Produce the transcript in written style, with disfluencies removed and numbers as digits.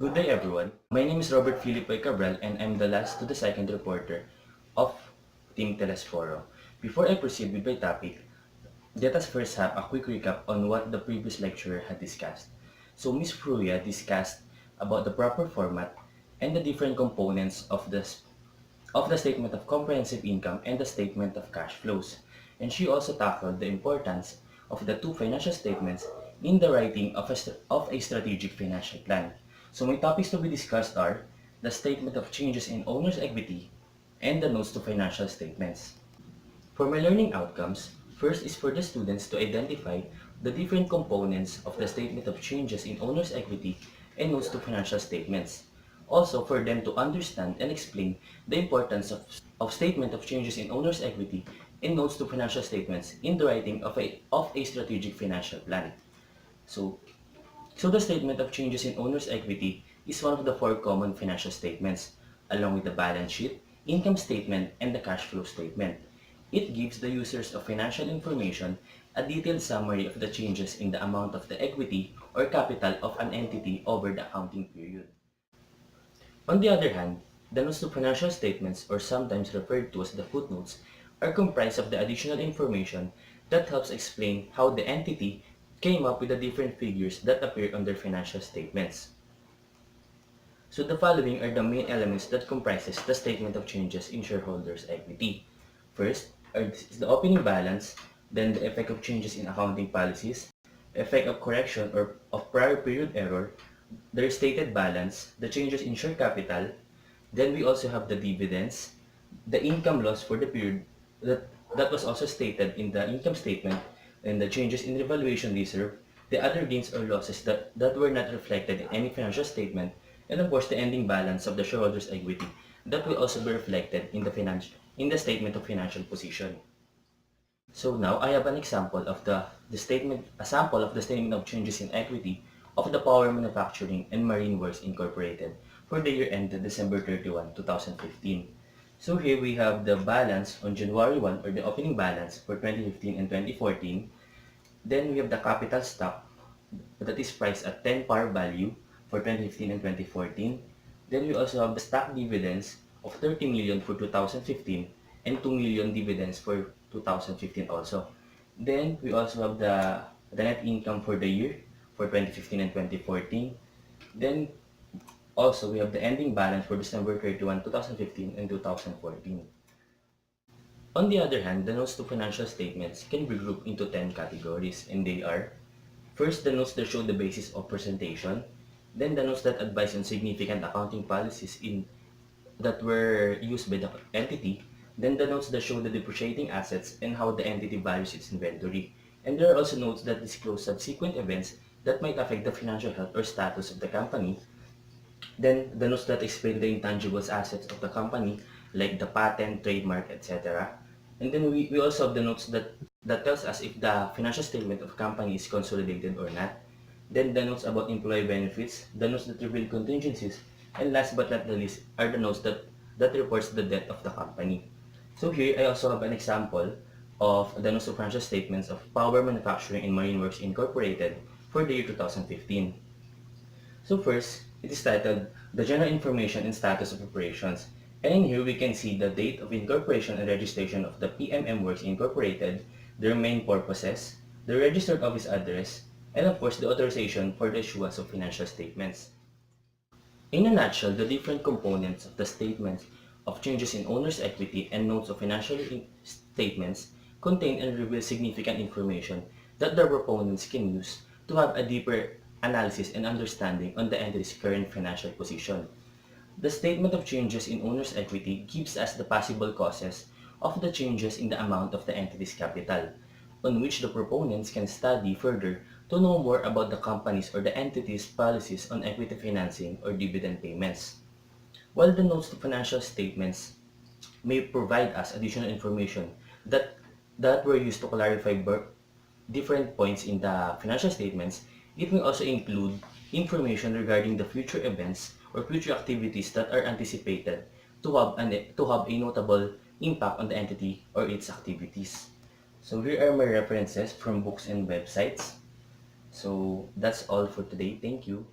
Good day everyone. My name is Robert Filipe Cabral and I'm the last to the second reporter of Team Telesforo. Before I proceed with my topic, let us first have a quick recap on what the previous lecturer had discussed. So Ms. Fruya discussed about the proper format and the different components of the statement of comprehensive income and the statement of cash flows. And she also tackled the importance of the two financial statements in the writing of a strategic financial plan. So my topics to be discussed are the statement of changes in owner's equity and the notes to financial statements. For my learning outcomes, first is for the students to identify the different components of the statement of changes in owner's equity and notes to financial statements. Also, for them to understand and explain the importance of statement of changes in owner's equity and notes to financial statements in the writing of a strategic financial plan. So, so the statement of changes in owner's equity is one of the four common financial statements, along with the balance sheet, income statement, and the cash flow statement. It gives the users of financial information a detailed summary of the changes in the amount of the equity or capital of an entity over the accounting period. On the other hand, the notes to financial statements, or sometimes referred to as the footnotes, are comprised of the additional information that helps explain how the entity came up with the different figures that appear on their financial statements. So the following are the main elements that comprises the statement of changes in shareholders' equity. First is the opening balance, then the effect of changes in accounting policies, effect of correction or of prior period error, the restated balance, the changes in share capital, then we also have the dividends, the income loss for the period that was also stated in the income statement, and the changes in revaluation reserve, the other gains or losses that were not reflected in any financial statement, and of course the ending balance of the shareholders' equity that will also be reflected in the statement of financial position. So now I have an example of a sample of the statement of changes in equity of the Power Manufacturing and Marine Works Incorporated for the year ended December 31, 2015. So here we have the balance on January 1, or the opening balance for 2015 and 2014. Then we have the capital stock that is priced at 10 par value for 2015 and 2014. Then we also have the stock dividends of 30 million for 2015 and 2 million dividends for 2015 also. Then we also have the net income for the year for 2015 and 2014. Then also we have the ending balance for December 31, 2015 and 2014. On the other hand, the notes to financial statements can be grouped into 10 categories, and they are: first, the notes that show the basis of presentation, then the notes that advise on significant accounting policies that were used by the entity, then the notes that show the depreciating assets and how the entity values its inventory. And there are also notes that disclose subsequent events that might affect the financial health or status of the company. Then the notes that explain the intangible assets of the company, like the patent, trademark, etc. And then we also have the notes that tells us if the financial statement of company is consolidated or not. Then the notes about employee benefits, the notes that reveal contingencies, and last but not the least are the notes that reports the debt of the company. So here I also have an example of the notes of financial statements of Power Manufacturing and Marine Works Incorporated for the year 2015. So first, it is titled The General Information and Status of Operations. And in here we can see the date of incorporation and registration of the PMM Works Incorporated, their main purposes, the registered office address, and of course the authorization for the issuance of financial statements. In a nutshell, the different components of the statements of changes in owner's equity and notes of financial statements contain and reveal significant information that the proponents can use to have a deeper analysis and understanding on the entity's current financial position. The statement of changes in owner's equity gives us the possible causes of the changes in the amount of the entity's capital, on which the proponents can study further to know more about the company's or the entity's policies on equity financing or dividend payments. While the notes to financial statements may provide us additional information that were used to clarify different points in the financial statements, it may also include information regarding the future events or future activities that are anticipated to have a notable impact on the entity or its activities. So here are my references from books and websites. So that's all for today. Thank you.